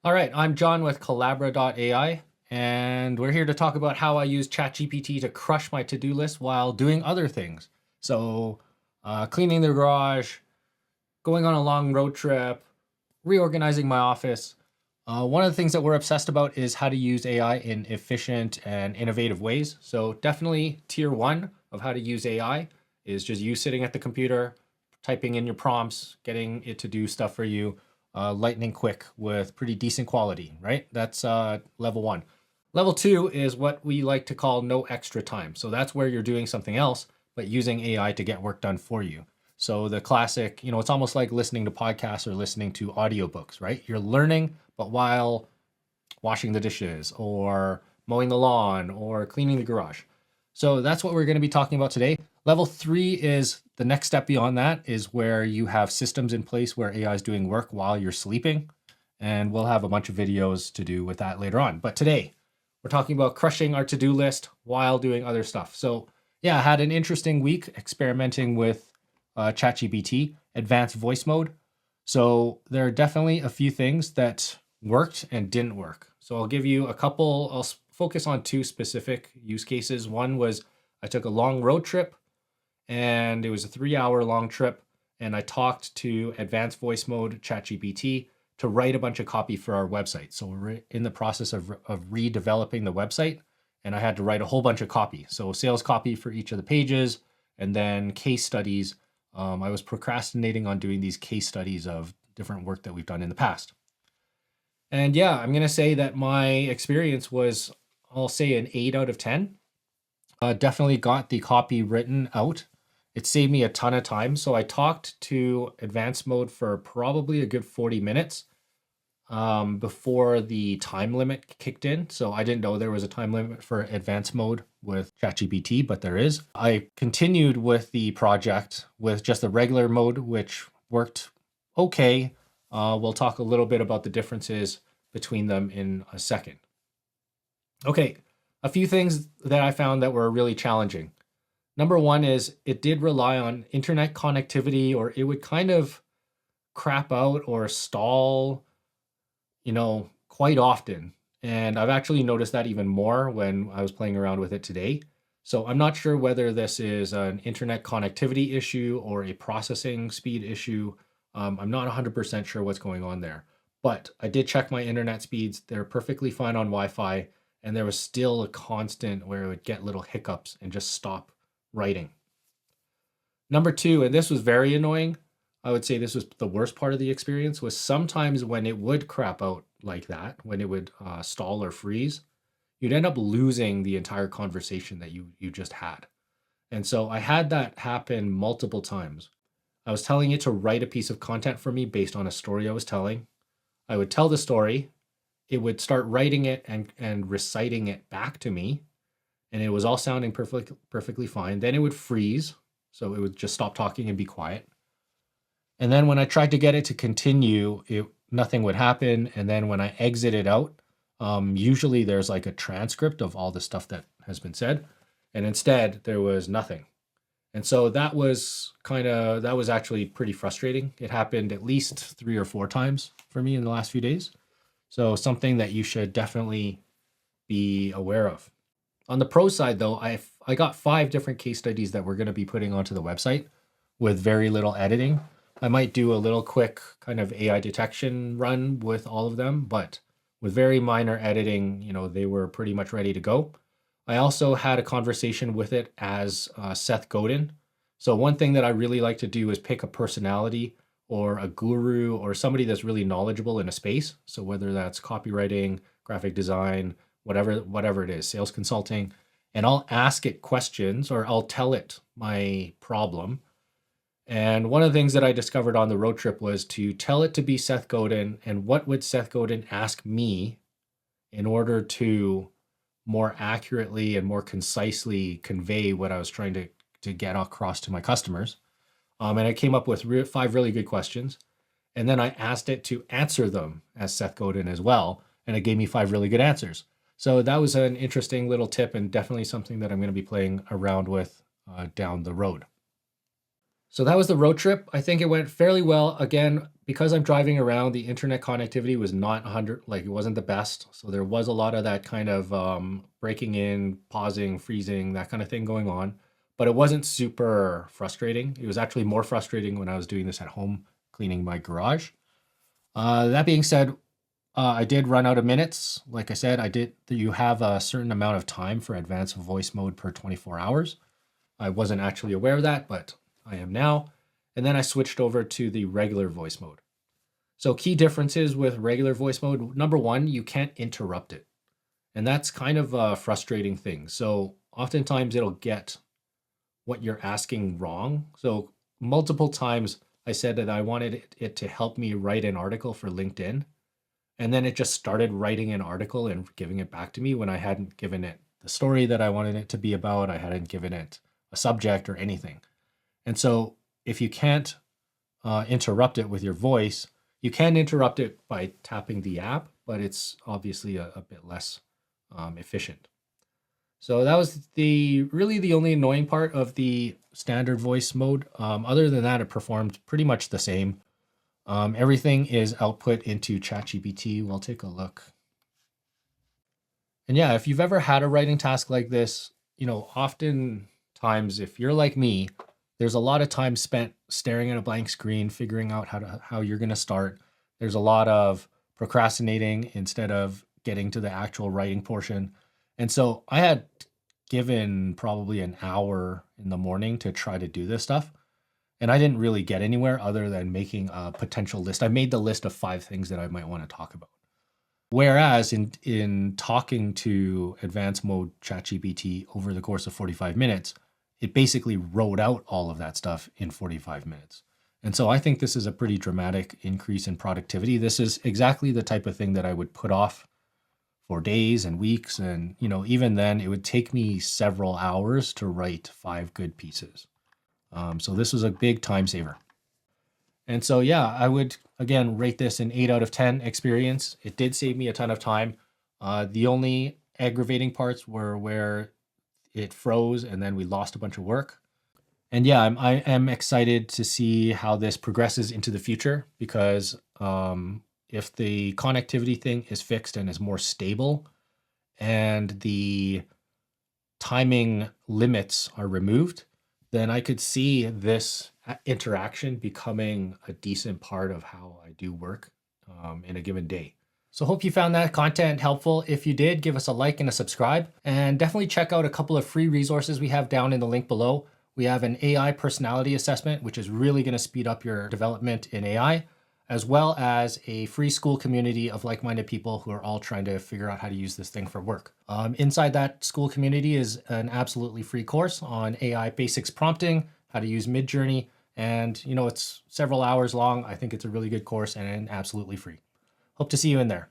All right, I'm John with Collabra.ai, and we're here to talk about how I use ChatGPT to crush my to-do list while doing other things. So, cleaning the garage, going on a long road trip, reorganizing my office. One of the things that we're obsessed about is how to use AI in efficient and innovative ways. So, definitely tier one of how to use AI is just you sitting at the computer, typing in your prompts, getting it to do stuff for you, lightning quick with pretty decent quality, right? That's level one. Level two is what we like to call no extra time. So that's where you're doing something else, but using AI to get work done for you. So the classic, it's almost like listening to podcasts or listening to audiobooks, right? You're learning, but while washing the dishes or mowing the lawn or cleaning the garage. So that's what we're going to be talking about today. Level three is the next step beyond that is where you have systems in place where AI is doing work while you're sleeping. And we'll have a bunch of videos to do with that later on. But today, we're talking about crushing our to-do list while doing other stuff. So yeah, I had an interesting week experimenting with ChatGPT, advanced voice mode. So there are definitely a few things that worked and didn't work. So I'll give you a couple, I'll focus on two specific use cases. One was I took a long road trip and it was a 3 hour long trip. And I talked to advanced voice mode ChatGPT to write a bunch of copy for our website. So we're in the process of redeveloping the website and I had to write a whole bunch of copy. So sales copy for each of the pages and then case studies. I was procrastinating on doing these case studies of different work that we've done in the past. And yeah, I'm going to say that my experience was, I'll say an 8 out of 10. Definitely got the copy written out. It saved me a ton of time. So I talked to advanced mode for probably a good 40 minutes before the time limit kicked in. So I didn't know there was a time limit for advanced mode with ChatGPT, but there is. I continued with the project with just the regular mode, which worked okay. We'll talk a little bit about the differences between them in a second. Okay, a few things that I found that were really challenging. Number one is it did rely on internet connectivity, or it would kind of crap out or stall, quite often. And I've actually noticed that even more when I was playing around with it today. So I'm not sure whether this is an internet connectivity issue or a processing speed issue. I'm not 100% sure what's going on there. But I did check my internet speeds. They're perfectly fine on Wi-Fi. And there was still a constant where it would get little hiccups and just stop writing. Number two, and this was very annoying, I would say this was the worst part of the experience, was sometimes when it would crap out like that, when it would stall or freeze, you'd end up losing the entire conversation that you just had. And so I had that happen multiple times. I was telling it to write a piece of content for me based on a story I was telling. I would tell the story, it would start writing it and reciting it back to me, and it was all sounding perfectly fine. Then it would freeze, so it would just stop talking and be quiet. And then when I tried to get it to continue, nothing would happen. And then when I exited out, usually there's like a transcript of all the stuff that has been said, and instead there was nothing. And so that was actually pretty frustrating. It happened at least 3 or 4 times for me in the last few days. So something that you should definitely be aware of. On the pro side, though, I got 5 different case studies that we're going to be putting onto the website with very little editing. I might do a little quick kind of AI detection run with all of them, but with very minor editing, they were pretty much ready to go. I also had a conversation with it as Seth Godin. So one thing that I really like to do is pick a personality or a guru or somebody that's really knowledgeable in a space. So whether that's copywriting, graphic design, whatever it is, sales consulting, and I'll ask it questions or I'll tell it my problem. And one of the things that I discovered on the road trip was to tell it to be Seth Godin and what would Seth Godin ask me in order to more accurately and more concisely convey what I was trying to get across to my customers. And I came up with 5 really good questions. And then I asked it to answer them as Seth Godin as well. And it gave me 5 really good answers. So that was an interesting little tip and definitely something that I'm going to be playing around with down the road. So that was the road trip. I think it went fairly well. Again, because I'm driving around, the internet connectivity was not 100, like it wasn't the best. So there was a lot of that kind of breaking in, pausing, freezing, that kind of thing going on. But it wasn't super frustrating. It was actually more frustrating when I was doing this at home, cleaning my garage. That being said, I did run out of minutes. Like I said, you have a certain amount of time for advanced voice mode per 24 hours. I wasn't actually aware of that, but I am now. And then I switched over to the regular voice mode. So key differences with regular voice mode. Number one, you can't interrupt it. And that's kind of a frustrating thing. So oftentimes it'll get what you're asking wrong. So multiple times I said that I wanted it to help me write an article for LinkedIn. And then it just started writing an article and giving it back to me when I hadn't given it the story that I wanted it to be about. I hadn't given it a subject or anything. And so if you can't interrupt it with your voice, you can interrupt it by tapping the app, but it's obviously a bit less efficient. So that was really the only annoying part of the standard voice mode. Other than that, it performed pretty much the same. Everything is output into ChatGPT. We'll take a look. And yeah, if you've ever had a writing task like this, oftentimes if you're like me, there's a lot of time spent staring at a blank screen, figuring out how you're going to start. There's a lot of procrastinating instead of getting to the actual writing portion. And so I had given probably an hour in the morning to try to do this stuff. And I didn't really get anywhere other than making a potential list. I made the list of 5 things that I might want to talk about. Whereas in talking to advanced mode ChatGPT over the course of 45 minutes, it basically wrote out all of that stuff in 45 minutes. And so I think this is a pretty dramatic increase in productivity. This is exactly the type of thing that I would put off for days and weeks. And, even then it would take me several hours to write 5 good pieces. So this was a big time saver. And so, yeah, I would, again, rate this an 8 out of 10 experience. It did save me a ton of time. The only aggravating parts were where it froze and then we lost a bunch of work. And yeah, I am excited to see how this progresses into the future because if the connectivity thing is fixed and is more stable and the timing limits are removed, then I could see this interaction becoming a decent part of how I do work in a given day. So hope you found that content helpful. If you did, give us a like and a subscribe, and definitely check out a couple of free resources we have down in the link below. We have an AI personality assessment, which is really going to speed up your development in AI, as well as a free Skool community of like-minded people who are all trying to figure out how to use this thing for work. Inside that Skool community is an absolutely free course on AI basics prompting, how to use Midjourney, and it's several hours long. I think it's a really good course and absolutely free. Hope to see you in there.